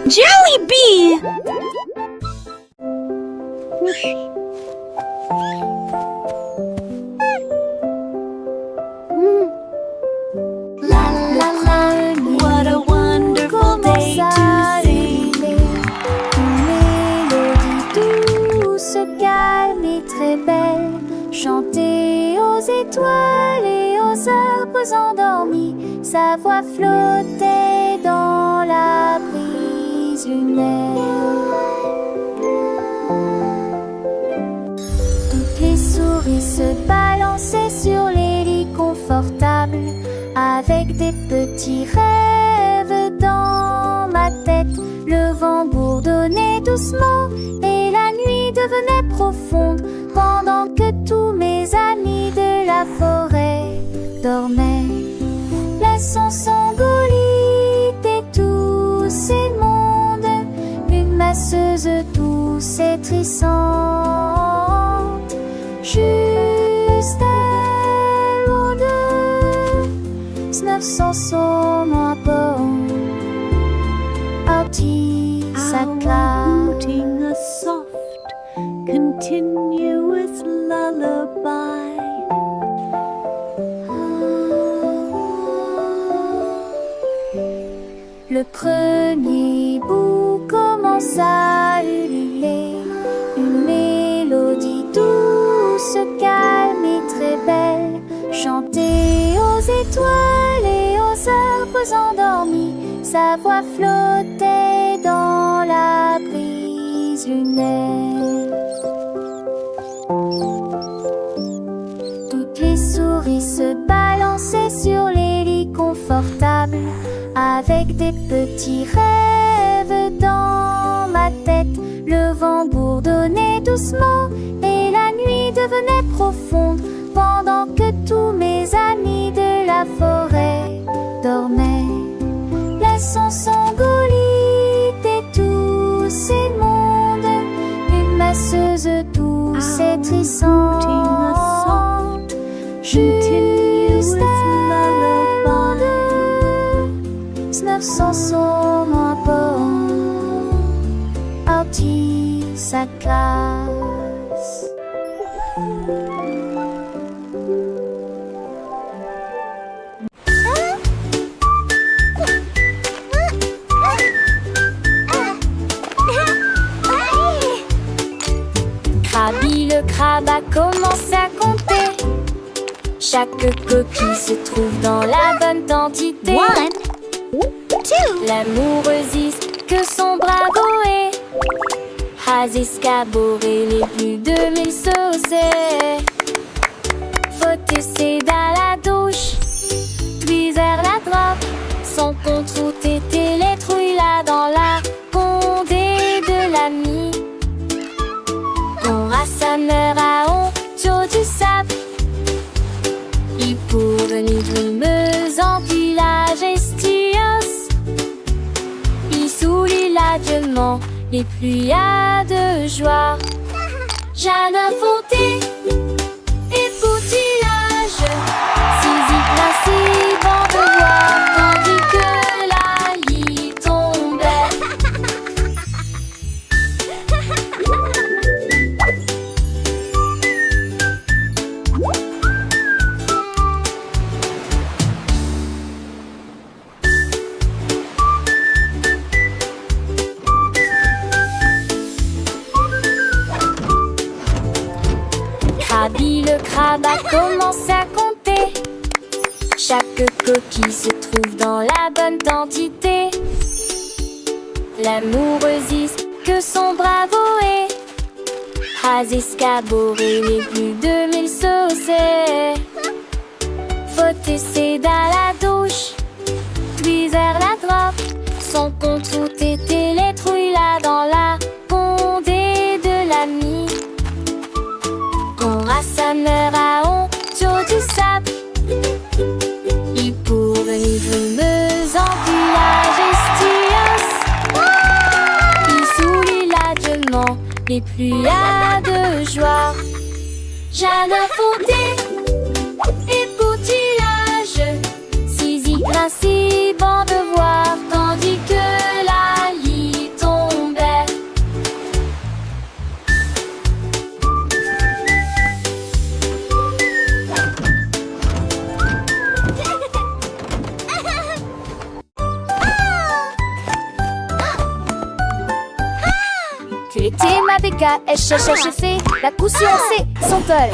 Jollibee! La la la, what a wonderful day to sing. Une mélodie douce, calme et très belle, chantée aux étoiles et aux arbres endormis. Sa voix flottait dans la brise lunaire. Toutes les souris se balançaient sur les lits confortables, avec des petits rêves dans ma tête. Le vent bourdonnait doucement et la nuit devenait profonde, pendant que tous mes amis de la forêt dormaient. Laissons Sangolite et tous ces mondes, une masseuse douce et trissante, juste elle ou deux, 900 sommes à bord. Artie sa classe. A soft, continuous lullaby. Le premier bout commence à ululer, une mélodie douce, calme et très belle, chantée aux étoiles et aux arbres endormis. Sa voix flottait dans la brise lunaire. Toutes les souris se balançaient sur les lits confortables, avec des petits rêves dans ma tête. Le vent bourdonnait doucement et la nuit devenait profonde, pendant que tous mes amis de la forêt dormaient. Laissons Sangolite et tous ces mondes, une masseuse douce et trissante, juste elle ou deux, 900 sommes à bord. Artie sa classe. Krabi le crabe a commencé à compter. Chaque coquille se trouve dans la bonne quantité. 1, 2. L'amoureuxiste que son bravo est, has escaboré les plus de 1000 saucés. Faut essayer dans la douche, puis vers la droite, sans contre tété les trouilles là dans la condé de l'ami. Ton rassembleur à honte du sable, il pour venir meuse en village estios. Il sourit l'adieuement les pluies de joie. Jeanne Fonté et poutillage, Zizi principe en devoir, tandis que la lit tombait. Krabi le crabe a commencé à compter. Chaque coquille se trouve dans la bonne quantité. L'amoureuxiste que son bravo est, has escaboré les plus de 1000 saucés. Faut essayer dans la douche, puis vers la droite, sans contre tété les trouilles là dans la condé de l'ami. Ton rassembleur à honte du sable, il pour venir meuse en village estios. Il sourit l'adieuement les pluies de joie. Jeanne Fonté et poutillage, Zizi principe en devoir, tandis que la lit L'été ma béca, elle cherche à chauffer. La couture c'est son tol.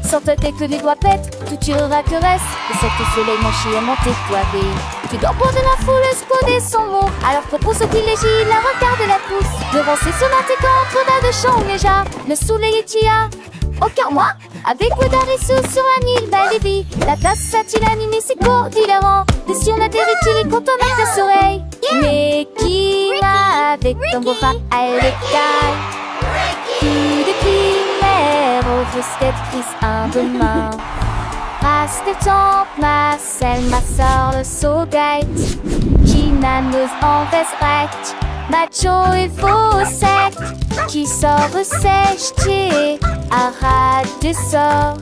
Sans te que les doigts pètent, tout tirera que reste. Et cet soleil mon chien monté toivé. Tu dors pour de la foule, spoder son mot. Alors propose au privilégie, la regarde la pousse. Devant ses sonnettes contre de chant déjà. Le soleil est tia. Aucun moi, avec Wedarisu sur un île belle et vie. La tasse a-t-il animé ses cours différents. Des si on a des rituels quand on a tes oreilles. Mais qui va avec ton beau rat à l'écaille? Coup de primaire, au risque prise un demain. Race des tempes, ma selle, ma sœur, le saugate. Qui n'annonce en veste macho et faux sec. Qui sort sèche, qui arrête de sort.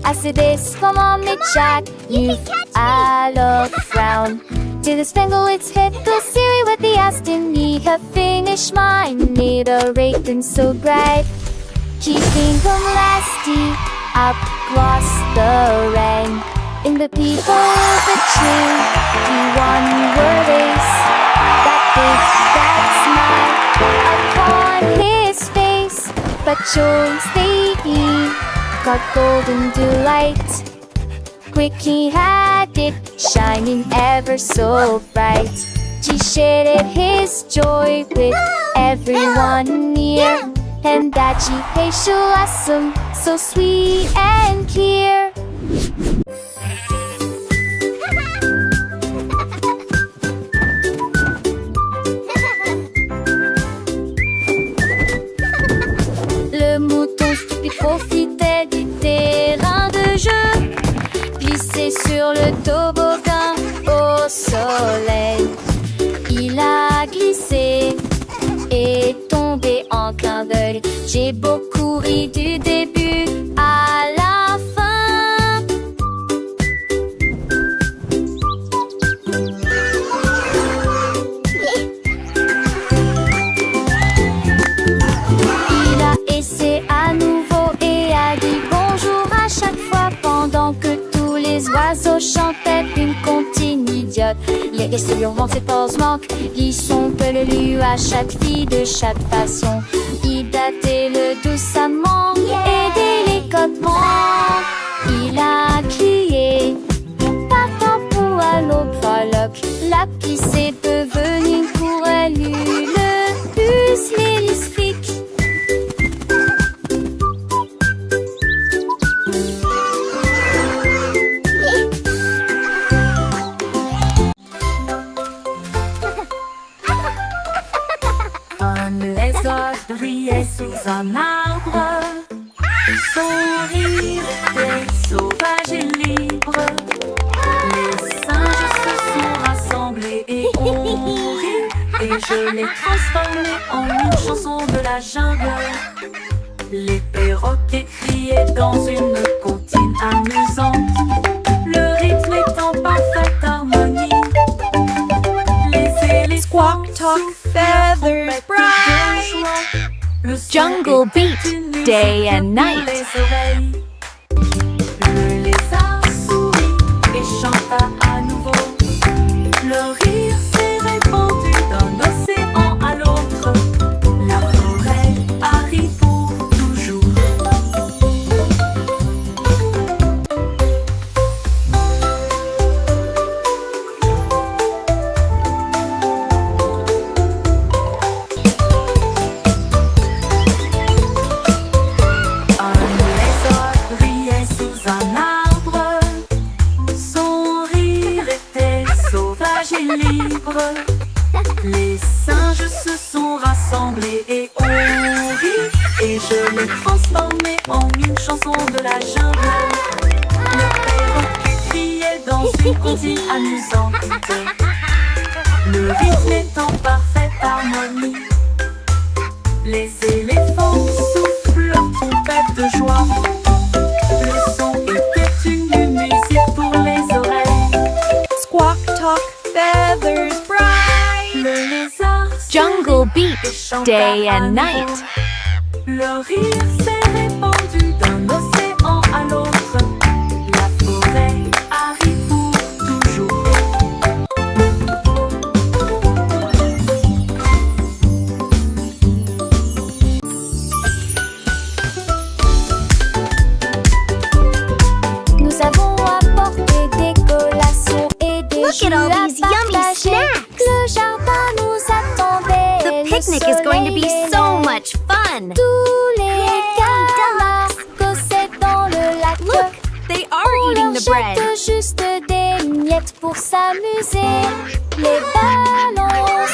Assez des comment mais Jack, you alors frown. To the spangle its head, go Siri with the Aston. Need her finish mine, need a rake and so bright. Keeping them lasty, up across the rain. In the people of the tree, the one word is that big, that smile upon his face. But choice they eat, got golden delight. Quick he had it, shining ever so bright. He shared his joy with everyone near. And that she pays awesome, so sweet and clear. Le mouton stupide profitait du terrain de jeu, glissé sur le toboggan au soleil. Il a glissé et tombé en clin d'œil. J'ai beaucoup ri du début à la fin. Il a essayé à nouveau et a dit bonjour à chaque fois pendant que tous les oiseaux chantaient une comptine idiote. Les restaurants ses pauses manquent, ils sont peu le lieu à chaque fille de chaque façon. Il datait le doucement et délicatement. Il a crié, partant pour à l'aube frolique. La pisse est devenue pour elle le plus mélistique. Les oies brillaient sous un arbre. Son rire était sauvage et libre. Les singes se sont rassemblés et ont ri. Et je l'ai transformé en une chanson de la jungle. Les perroquets criaient dans une comptine amusante. Le rythme est en parfaite harmonie. Les éléphants Squawk, talk, feathers, bright. Jungle beat, day and night. Le lézard sourit et chanta à nouveau. Le rire s'est répandu d'un océan à l'autre. La forêt arrive pour toujours. Les singes se sont rassemblés et ont ri. Et je l'ai transformé en une chanson de la jungle. Le perroquet criait dans une comptine amusante. Le rythme est en parfaite harmonie. Les éléphants soufflent leur trompette de joie. Le son était une musique pour les oreilles. Squawk, talk, feathers, bright. Le lézard Jungle beat, chanta day à and nouveau. night. Le rire s'est répandu d'un océan à l'autre. La forêt arrive pour toujours. yummy partager. snacks. Le jardin nous attendait. The Le picnic is going to be soleil so aimait. much fun. Tous les camarades causaient dans le lac. Look, they are On eating leur the bread. jette juste des miettes pour s'amuser. Les ballons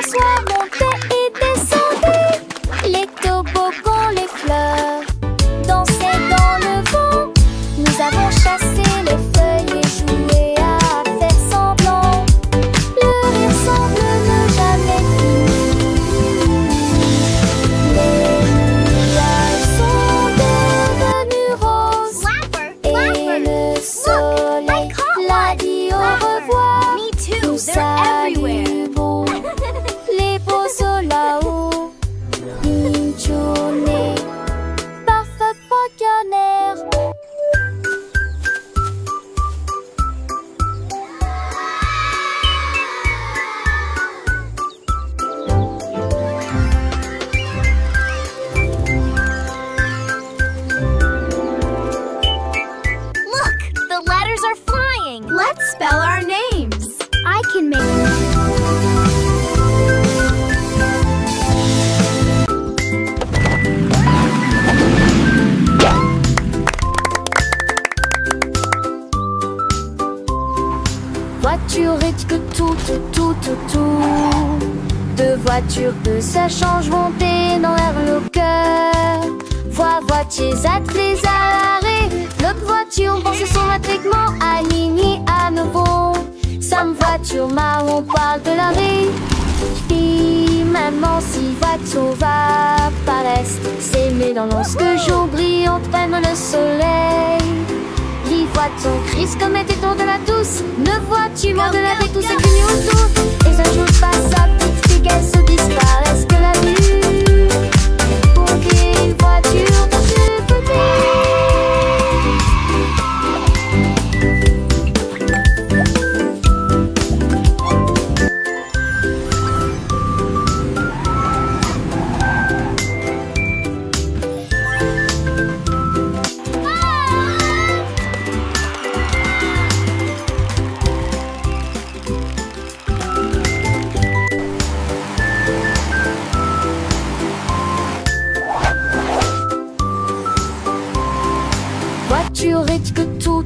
soit montaient et descendaient. Les toboggans, les fleurs dansaient dans le vent. Nous avons chassé les feuilles et joué à faire semblant. Le rire semble ne jamais finir. Les nuages sont devenus roses. Et le soleil l'a dit au revoir. Me too, Nous they're everywhere. saluons les beaux là-haut. Une journée parfaite braconnière. Look, the letters are flying. Let's spell our names. I can make voiture et que tout. Deux voitures que ça change monter dans l'air le cœur. Voitiers attelés à l'arrêt. L'autre voiture pense son matriclement aligné à nouveau. Sam voiture marron parle de l'arrêt. Puis maman si voiture va paraître. S'aimer dans lorsque jour brillant prenne le soleil. Les voitures crise comme était tour de la douce. Ne vois-tu moins de la vie tout ce qui nous autour. Et un jour passe sa petite fille qu'elle se disparaisse que la vue. Pour qu'une voiture dans le côté. Voiture et que tout.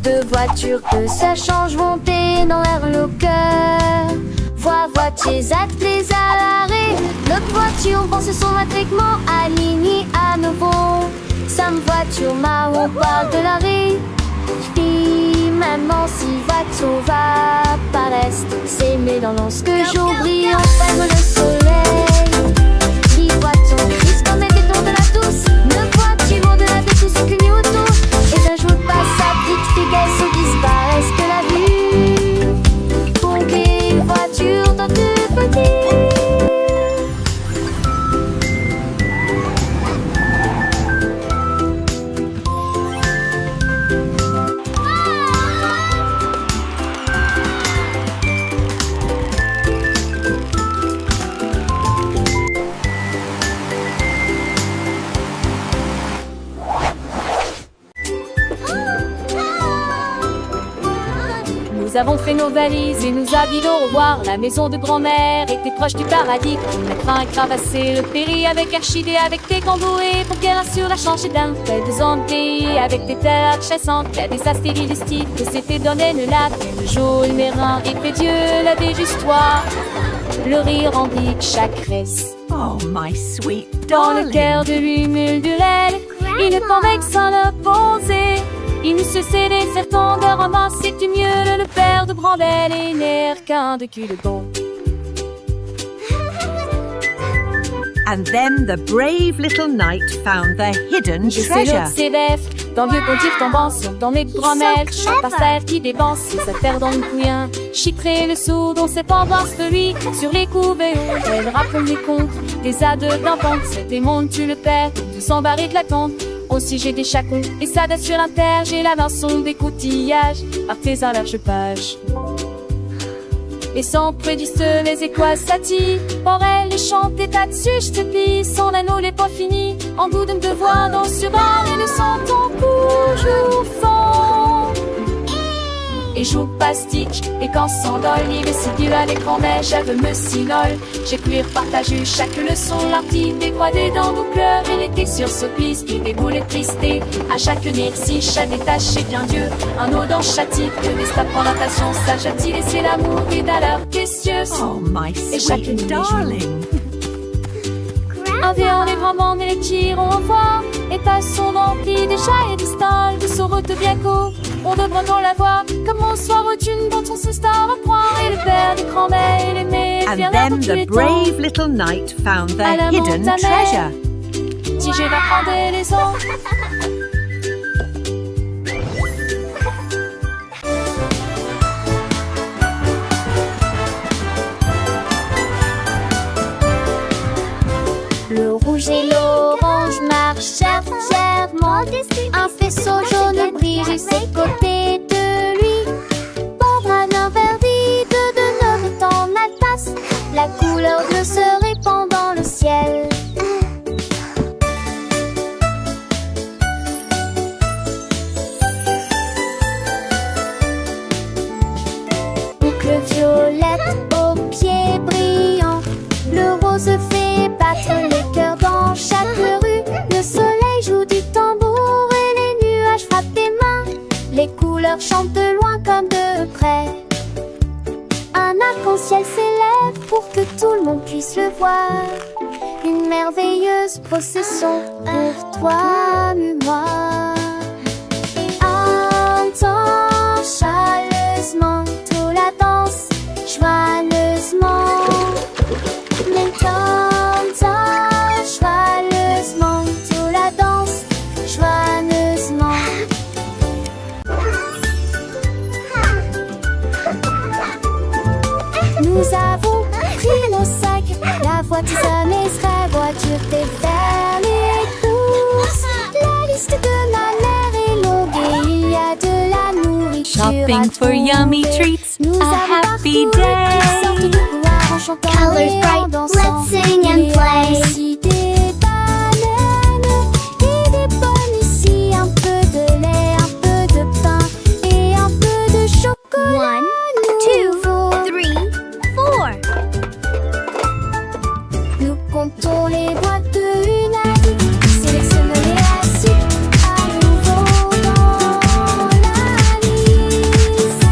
Deux voitures que ça change monter dans l'air le cœur. Voitiers attelés à l'arrêt. L'autre voiture pense son matriclement aligné à nouveau. Sam voiture marron parle de l'arrêt. Puis maman si voiture va paraître. S'aimer dans lorsque jour brillant prenne le soleil. Les voitures crise comme était tour de la douce. Ne vois-tu moins de la vie tout ce que nous autour. Et un jour passe sa petite fille qu'elle se disparaisse que la vue. Pour qu'une voiture dans tout petit. Nous avons fait nos valises et nous avions au revoir. La maison de grand-mère était proche du paradis. Mettre un cravassé, le péri avec archidé, avec tes camboués pour qu'elle assure la change d'un fait de zombies. Avec tes terres chassantes, il y a des astéries du style que c'était donné le lac. Le jour, le mérin et fait Dieu l'avait juste toi. Le rire remplit chaque reste. Oh, my sweet Dans le darling. cœur de l'humule du lait, il ne convainc sans le poser. Il ne se cédait certains de ramasser du mieux le père de Brandel et l'air qu'un de cul de bon. And then the brave little knight found the hidden Je sais treasure. l'autre sévère, dans vieux contif tombant sur dans mes grand-mères, chaque parcelle qui dépense sa terre dans le couillin. Chiffrer le sourd dont c'est pas voir lui, sur les couvées, elle raconte des contes, des ades d'enfants, c'est des mondes tu le perds, de s'embarrer de la tente. Aussi j'ai des chacons, et ça date sur l'inter, j'ai la lançon des coutillages, artisan large page. Et sans prédiste les écoises satis, pour elle les chanter là-dessus, je te plie, son anneau n'est pas fini, en goût de me devoir dans sur un et le son ton toujours fond. et joue pastitch. Et quand s'endole, il vestibule à l'écran neige, elle veut me sinole. J'ai cuire, partagé chaque leçon, l'artine des croix, des dents, nous pleure. Et l'été sur ce piste, il déboule et tristé. À chaque merci, chaque détaché, bien Dieu. Un eau dans chaque type, que des stapes en natation, sage a-t-il laissé l'amour et d'alors qu'est-ce Oh, my sweet darling. un vieux, les grands et les tirons au foie. Et passons remplis des chats et des stalles, de son route bien court, on devrait qu'on la voit. Comme on soit rotune dont on se star à croire. Et le père des grands-mères et les mères. And then the brave little knight found the hidden treasure. Si je vais prendre les autres. Le rouge et l'orange marchèrent fièrement. Un faisceau jaune brille à ses côtés de lui. Barbara l'interdit de notre en Alsace. La couleur bleue se répand dans le ciel. Boucle violette aux pieds brillants. Le rose fait battre les cœurs dans chaque rue. Le soleil joue du tambour et les nuages frappent des mains. Les couleurs chantent de loin comme de près. Un arc-en-ciel s'élève pour que tout le monde puisse le voir. Une merveilleuse procession pour toi et moi. Entends chaleureusement toute la danse, joyeusement. Joyeusement, toute la danse, joyeusement. Nous avons pris nos sacs, la voiture sera voiture des vers les courses. La liste de ma mère est longue et il y a de la nourriture. Shopping for yummy treats, a happy day. Colors bright, let's sing and play. Des bananes et des pommes ici, un peu de lait, un peu de pain et un peu de chocolat. 1, 2, 3, 4. Nous comptons les boîtes de une à 10. Sélectionnons les assiettes à nouveau dans la liste.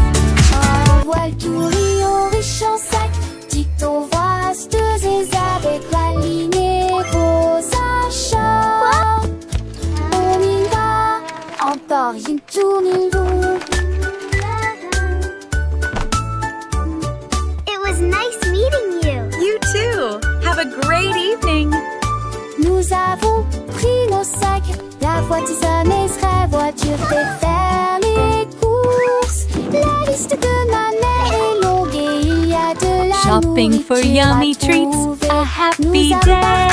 Un voile tout riant riche en sac. Dicton vaste et avec la lignée vos achats. On y va, encore une tournée. It was nice meeting you. You too. Have a great evening. Nous avons pris nos sacs, la voiture sera voiture fait faire les courses. La liste de ma mère est longue et il y a de la Shopping for yummy treats, a happy day.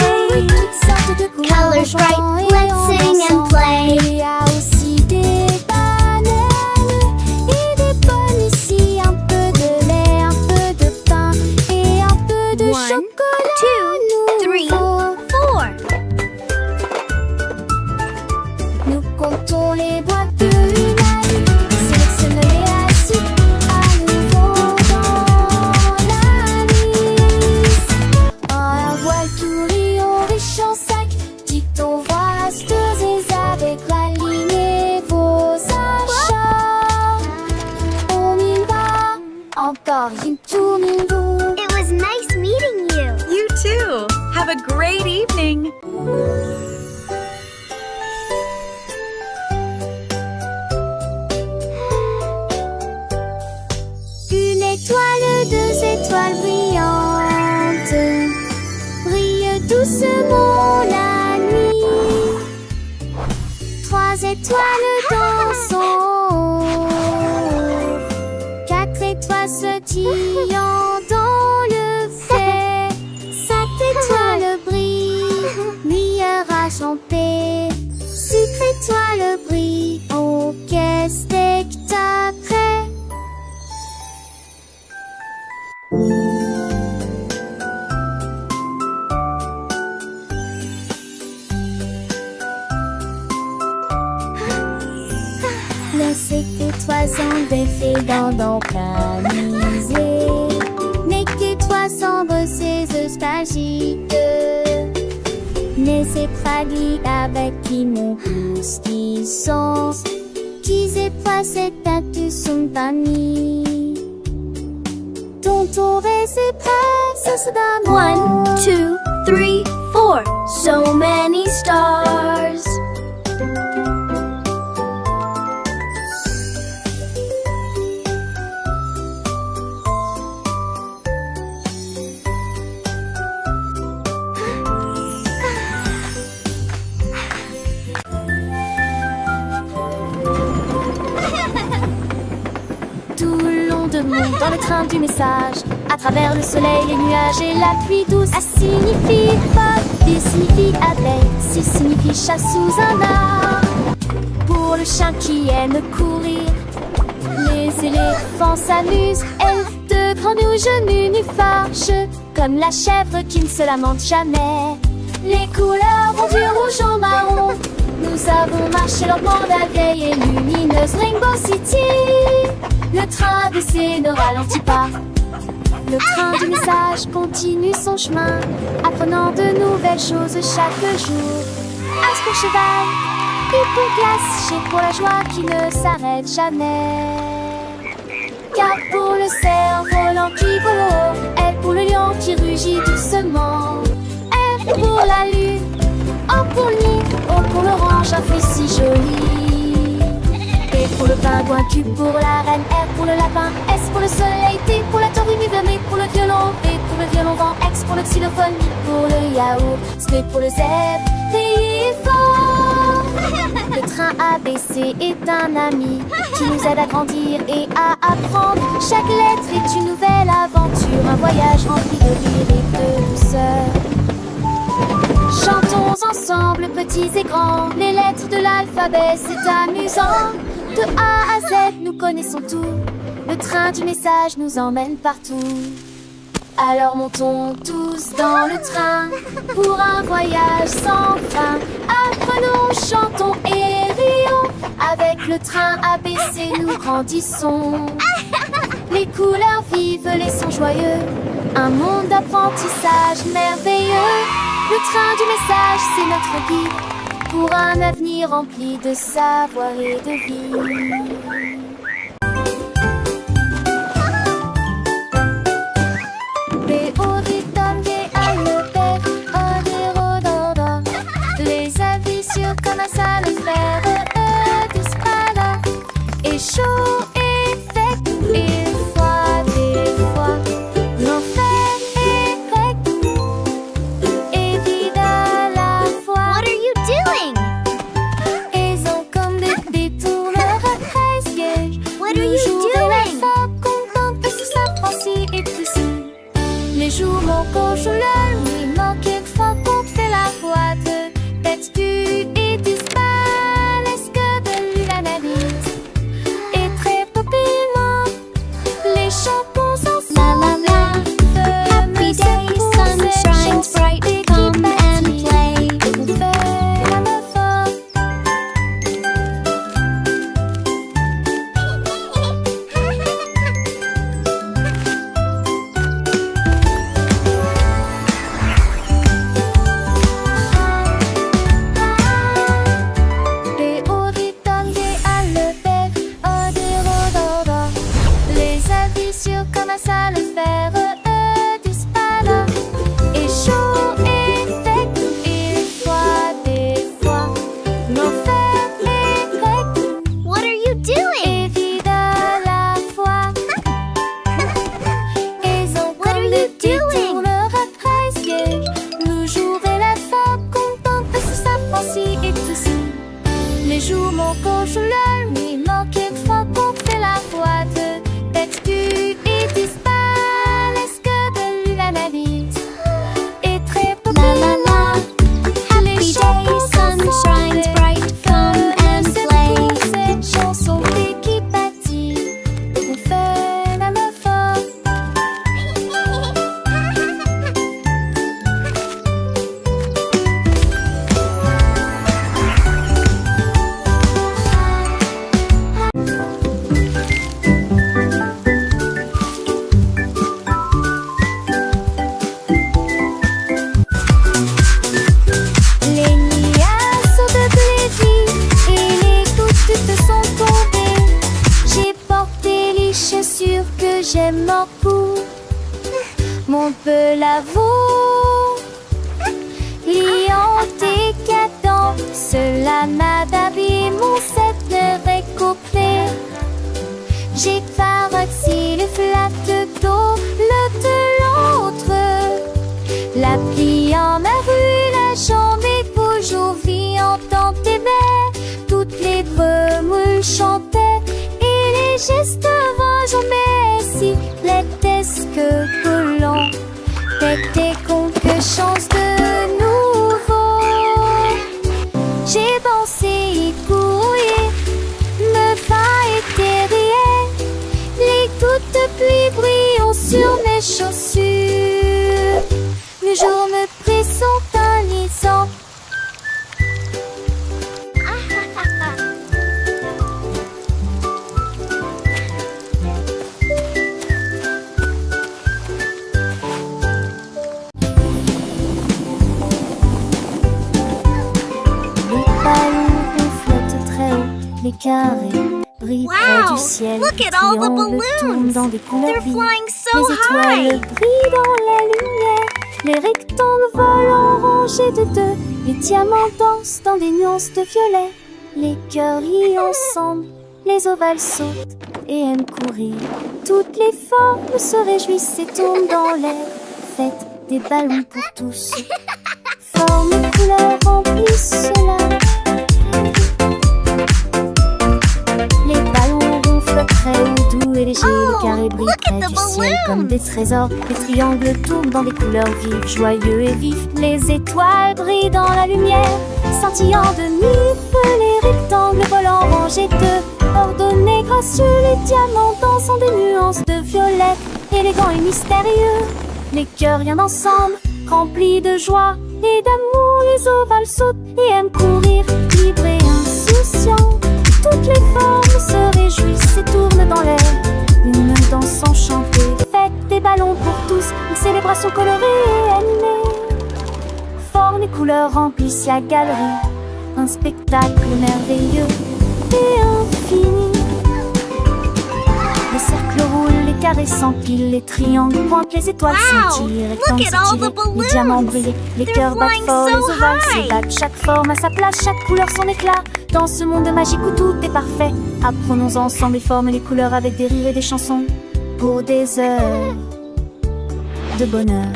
Colors bright, let's sing and play. Il y a aussi des bananes et des pommes ici, un peu de lait, un peu de pain et un peu de chocolat. 2, 3, 4. Nous comptons les boîtes de une à 10. Sélectionnons les assiettes à nouveau dans la liste. Un voile tout riant riche en sac. Dicton vaste et avec la lignée vos achats. On y va, encore une tournée. It was nice meeting you. You too. Have a great evening. Une étoile, 2 étoiles brillantes brillent doucement la nuit. 3 étoiles dansant, 4 étoiles sautillant dans le fait. 5 étoiles brillent, meilleur à chanter. 6 étoiles brillent, oh quel spectacle. Les 7 étoiles en des fées dans plein mais que toi semble ces œufs magiques. Mais c'est fragile avec qui mon poustisson qui c'est pas cette son famille. Ton tour et c'est prêt, ça se donne. 1, 2, 3, 4. So many stars. Dans le train du message, à travers le soleil, les nuages et la pluie douce. A signifie pas, B signifie abeille, C signifie chat sous un arbre. Pour le chien qui aime courir, les éléphants s'amusent. Elfe de grands nus genoux nus fâcheux, comme la chèvre qui ne se lamente jamais. Les couleurs vont du rouge au marron. Nous avons marché lentement la vieille et lumineuse Rainbow City. Le train ABC ne ralentit pas. Le train du message continue son chemin, apprenant de nouvelles choses chaque jour. As pour cheval, U pour glace, G pour la joie qui ne s'arrête jamais. K pour le cerf-volant qui vole haut, L pour le lion qui rugit doucement. R pour la lune, O pour le nid, O pour l'orange, un fruit si joli. P pour le pingouin, Q pour la reine, R pour le lapin, S pour le soleil, T pour la tortue, M pour le violon, V pour le violon vent, X pour le xylophone, I pour le yaourt, S pour le zèbre, fort. Le train ABC est un ami qui nous aide à grandir et à apprendre. Chaque lettre est une nouvelle aventure, un voyage rempli de rire et de douceur. Chantons ensemble, petits et grands, les lettres de l'alphabet, c'est amusant. De A à Z, nous connaissons tout. Le train du message nous emmène partout. Alors montons tous dans le train pour un voyage sans fin. Apprenons, chantons et rions. Avec le train ABC, nous grandissons. Les couleurs vives, les sons joyeux. Un monde d'apprentissage merveilleux. Le train du message, c'est notre guide pour un avenir rempli de savoir et de vie. Comme un sale fer d'espada. Et chaud et sec et froid des fois. L'enfer est grec et vide à la fois. What are you doing? Ils ont comme des détourneurs à 13 pièges. What are you doing? Content que sous sa pensée et tout ça. Les jours mon cochon le lui manque une fois qu'on fait la boîte. Tête du j'aime beaucoup. Mon peu lavo, liant décadent, cela m'a d'habiller mon set ne récouplé. J'ai paroxy le flatte d'eau, le de l'autre. La pliant ma rue, la jambe et toujours viant dans tes baies. Toutes les bremoules chantaient et les gestes jamais si l'étesque collant. T'étais con que chance de nouveau. J'ai pensé y courir, me va éterrier. Les gouttes de pluie brillent sur mes chaussures. Le jour me pressent un lisant. Les carrés brillent près du ciel. Look at all the Triangles tournent dans balloons. des couleurs They're vives. flying so Les étoiles high. brillent dans la lumière. Les rectangles volent en rangées de deux. Les diamants dansent dans des nuances de violet. Les cœurs rient ensemble. Les ovales sautent et aiment courir. Toutes les formes se réjouissent et tournent dans l'air. Faites des ballons pour tous. Formes et couleurs remplissent cela. Les ballons ronflent très haut, doux et légers. Les carrés brillent près du ciel comme des trésors. Les triangles tournent dans des couleurs vives, joyeux et vifs. Les étoiles brillent dans la lumière, scintillant de mille feux. Les rectangles volent rangés de ordonnés, gracieux. Les diamants dansent en des nuances de violet, élégants et mystérieux. Les cœurs rien ensemble, remplis de joie et d'amour. Les ovales sautent et aiment courir, libres et insouciants. Toutes les formes se réjouissent et tournent dans l'air. Une danse enchantée, faites des ballons pour tous. Une célébration colorée et animée. Formes et couleurs remplissent la galerie. Un spectacle merveilleux et infini. Les cercles roulent, les carrés s'empilent, les triangles pointent, les étoiles scintillent, les rectangles s'étirent, les diamants brillent, les cœurs battent fort, les ovales se battent. Chaque forme à sa place, chaque couleur son éclat. Dans ce monde magique où tout est parfait, apprenons ensemble les formes et les couleurs avec des rires et des chansons pour des heures de bonheur.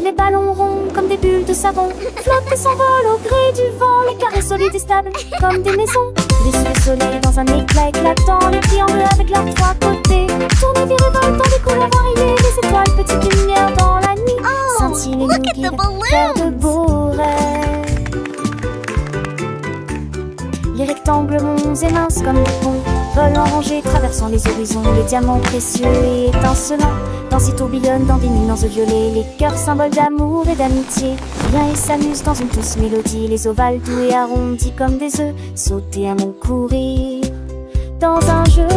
Les ballons ronds comme des bulles de savon flottent et s'envolent au gré du vent. Les carrés solides et stables comme des maisons. Les sous soleil dans un éclat éclatant. Les triangles avec leurs trois côtés tournent et virevoltent dans des couleurs variées. Les étoiles, petites lumières dans la nuit, scintillent et nous guident vers de beaux rêves. Les rectangles monts et minces comme des ponts volent en rangées, traversant les horizons. Les diamants précieux et étincelants dansent et tourbillonnent dans des nuances de violet. Les cœurs symboles d'amour et d'amitié viennent et s'amusent dans une douce mélodie. Les ovales doux et arrondis comme des œufs sautent et aiment courir dans un jeu.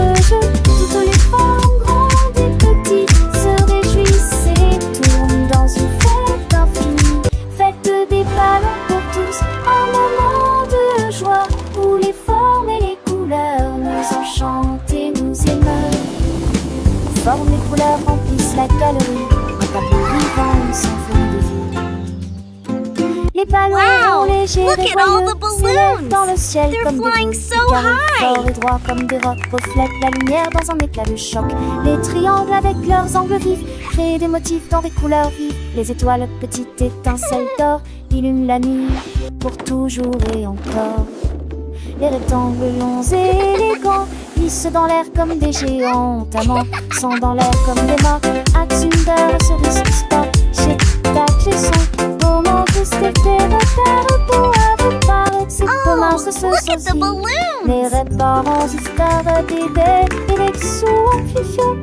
Toutes les formes grandes et petites se réjouissent et tournent dans une fête infinie. Faites des ballons pour tous, un moment de joie où les formes et les couleurs nous enchantent et nous émeuvent. Formes et couleurs remplissent la galerie, un tableau vivant, une symphonie de vie. Les ballons légers et joyeux s'élèvent dans le ciel comme des voûtes. Les carrés forts et droits comme des rocs reflètent la lumière dans un éclat de choc. Les triangles avec leurs angles vifs créent des motifs dans des couleurs vives. Les étoiles, petites étincelles d'or, illuminent la nuit pour toujours et encore. Les rectangles longs et élégants glissent dans l'air comme des géants. Amants sont dans l'air comme des morts. Axunder, cerise qui sport, chez tac les sons. Moment juste et repères pour avoir c'est comment ce se les réparants histoires des bêtes et les sous amplifiés.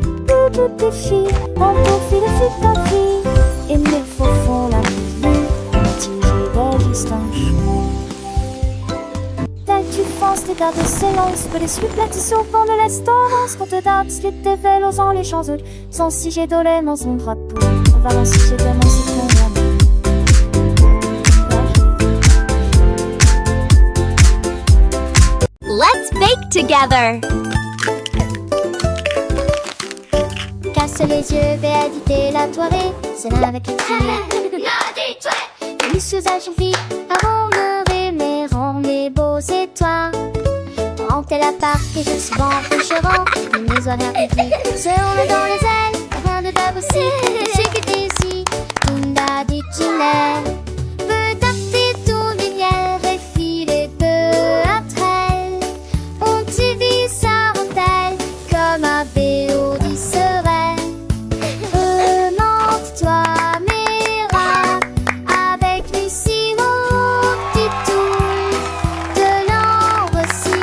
Toutes les filles en profil de fille ta fille. Et mes faux font la vie, mitigée de distance. Tu penses les gardes s'élancent, que les suppletitions font de l'estorance. Quand te dates, slip tes vélos en les champs sans si j'ai dolé dans son drapeau. On va lancer chez toi, mon citron. Let's bake together. Casse les yeux, béatité la toirée, c'est là avec une fille. Délicieuse à cheville, avant le rêver, on est beaux et toi. Rentez la part et je suis bon, coucherant, les horaires écrits. Se roule dans les ailes, rien de dab aussi. J'ai quitté ici, Tunda dit Ginelle. Veux tâter ton lumière et filer peu après elle. On t'y vit sa rondelle, comme un béo dit serait. Remonte-toi, Mira, avec Lucie, mon petit tour. De l'ambre aussi,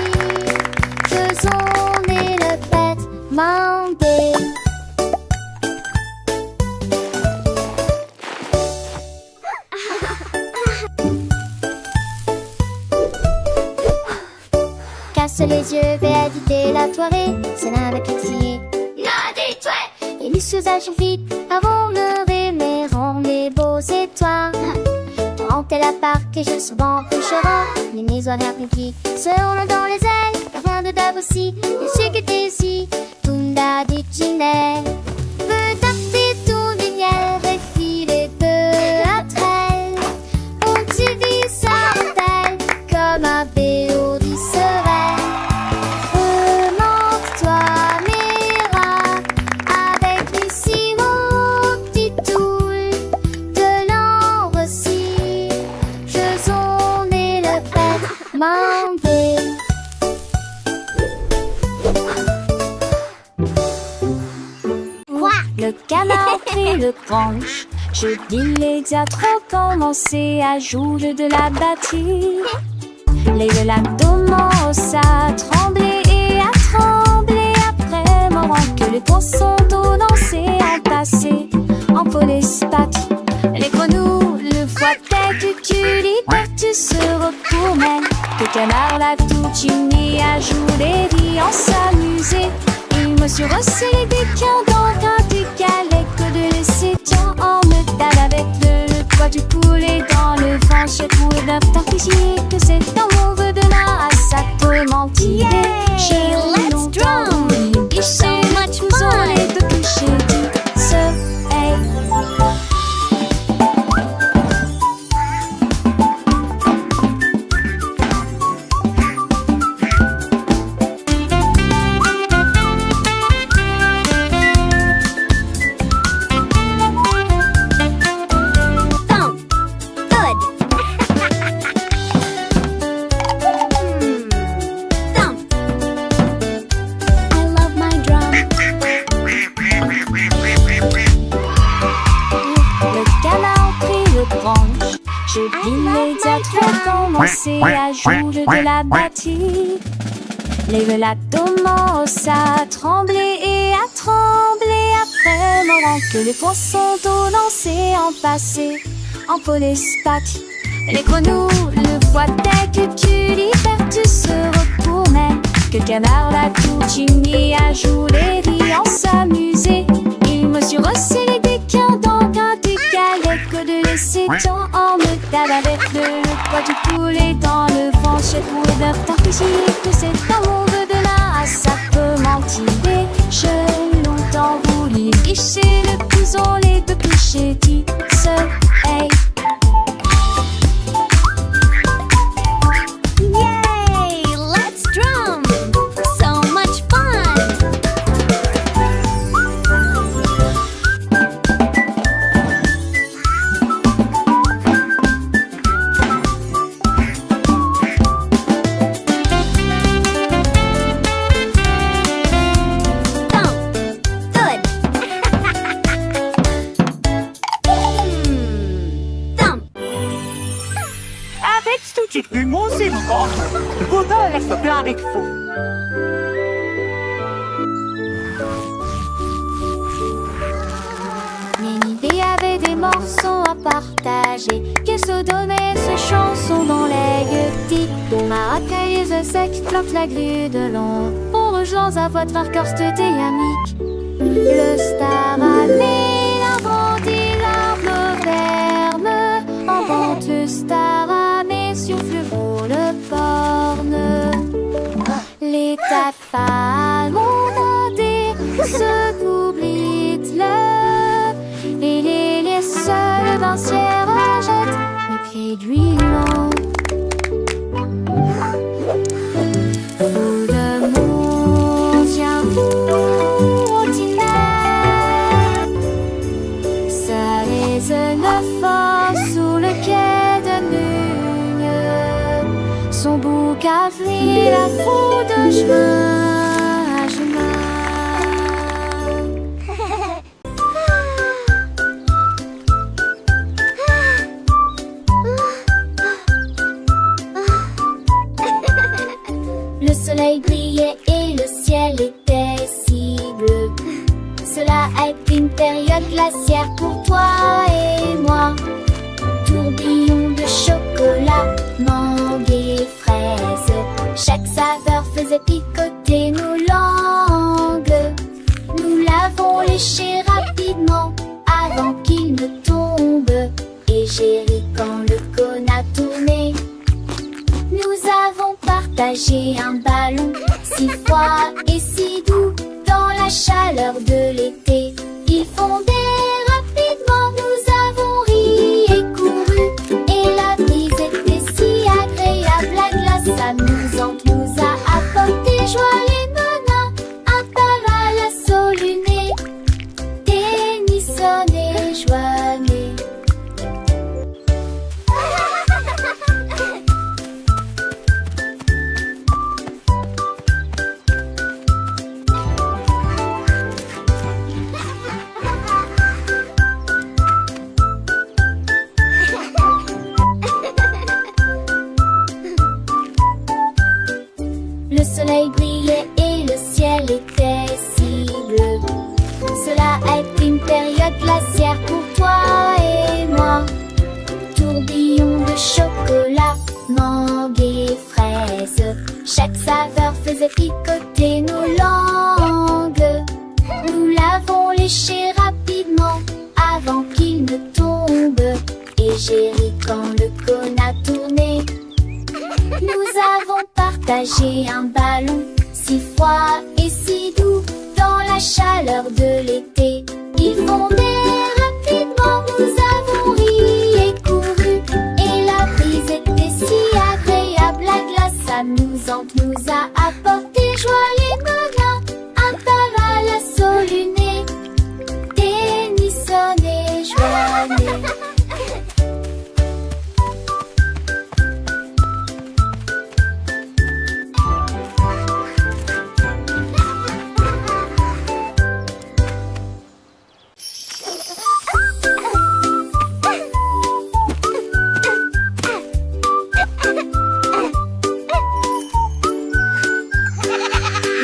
faisons et le pète, mandé. Casse les yeux, béatité la toirée, c'est là avec les filles. Délicieuse à cheville, avant le rêver, on est beaux et toi. Rentez la part et je suis bon, couchera, les horaires qui se roulent dans les ailes, rien de dab aussi, je sais que t'es ici, Tunda dit Ginelle. Veux taper ton lumière et filer peu après elle. On t'y vit sa rondelle, comme un béo dit serait. Remonte-toi, Mira, avec Lucie, mon petit toul. De l'ambre aussi, je sonne et le pète, mandé. Le canard prit le branche. Je dis les diatres commencé à jouer de la batterie. Les l'abdomen à trembler et à trembler après moment que les poissons d'eau dansaient en passé en polyspath. Les grenouilles, le foie tête, tu tu se retournait. Le canard l'a tout uni à jouer et en s'amuser. Il me suis resserré des pieds dans un décalé que de laisser tiens en métal avec le poids du poulet dans le ventre. J'ai trouvé d'un tarpillé que c'est un mauvais de là à sa tourmentille. Yay, let's drum! It's so much fun! Et de coucher du soleil. Je dis les diatres commencé à jouer de la batterie. Les l'abdomen à trembler et à trembler après moment que les poissons d'eau lancés en passé en polyspath. Les grenouilles, le foie tête, tu libères, tu se retournais. Que le canard l'a tout uni à jouer et en s'amuser. Il me suis resserré des quins dans un décalé que de laisser tant en métal avec le poids du poulet dans le ventre. J'ai trouvé d'un tarpillé que c'est un mauvais de là à ça peut mentir. J'ai longtemps voulu licher le couson, les deux clichés du soleil. Yay! Let's drum! So much fun! Il y avait des morceaux à partager, que se donnait ces chansons dans les gueutis. Maracaïs sec flotte la grue de long, pour rejoindre à votre arcorste dynamique. Le star allait agrandit l'arbre ferme, en vente le star amé souffle pour le porne. Les tafales montent se coublent. dépensière jette mes pieds d'huilant. Fou de monde, viens ordinaire, seul et xénophobe sous le quai de Nugne. Son bouc afflige la foule de juin à juin. Le soleil brillait et le ciel était si bleu. Cela a été une période glaciaire pour toi et moi. Tourbillon de chocolat, mangue et fraises, chaque saveur faisait picoter nos langues. Nous l'avons léché rapidement avant qu'il ne tombe. Et j'ai ri quand le cône a tourné. Nous avons partagé un ballon si froid et si doux dans la chaleur de l'été. Il fondait rapidement, nous avons ri et couru. Et la brise était si agréable, la glace amusante nous a apporté joie et bonheur. Un paval à soluné, Tennyson et Joannet. Le soleil brillait et le ciel était si bleu. Cela a été une période glaciaire pour toi et moi. Tourbillon de chocolat, mangue et fraises, chaque saveur faisait picoter nos langues. Nous l'avons léché rapidement avant qu'il ne tombe. Et j'ai ri quand le cône a tourné. Nous avons partagé un ballon si froid et si doux dans la chaleur de l'été. Il fondait rapidement, nous avons ri et couru. Et la brise était si agréable, la glace amusante nous a apporté joie et bonheur. Un paval à soluné, Tennyson et Joannet.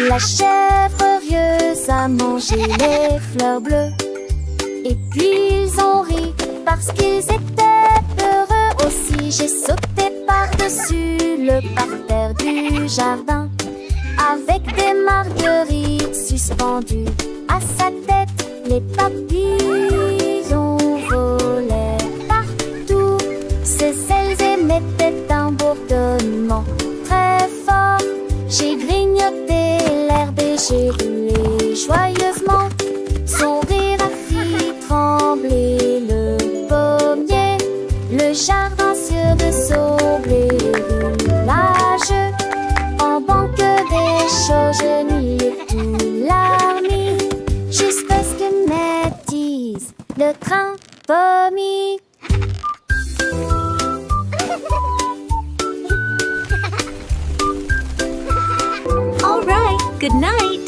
La chèvre rieuse a mangé les fleurs bleues. Et puis ils ont ri parce qu'ils étaient heureux aussi. J'ai sauté par-dessus le parterre du jardin, avec des marguerites suspendues à sa tête. Les papillons volaient partout. Ses ailes émettaient un bourdonnement très fort. J'ai grignoté l'herbe et j'ai roulé joyeusement. Son rire a fait trembler le pommier, le jardin sur de saublé village. En banque des choses, je n'y ai tout l'armée, jusqu'à ce que me dise le train vomi. All right, good night.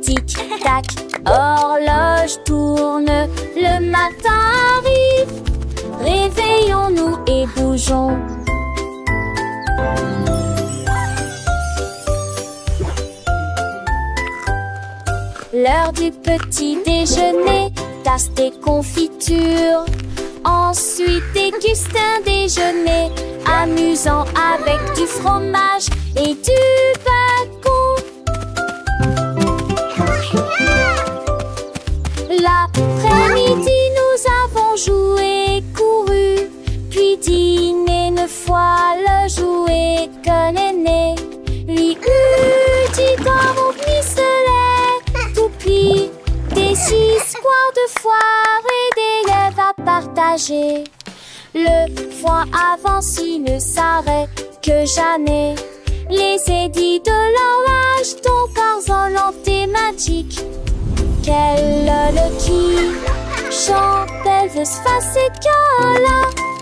Tic-tac, horloge tourne, le matin arrive. Réveillons-nous et bougeons. L'heure du petit déjeuner, tasse des confitures. Ensuite déguste un déjeuner amusant avec du fromage et du bacon. L'après-midi, nous avons joué, couru, puis dîné 9 fois le jouet que l'aîné lui partagé. Le foin avance, il ne s'arrête que jamais. Les édits de l'orage, ton corps lente et magique. Quelle le qui chante, elle veut se passer de là.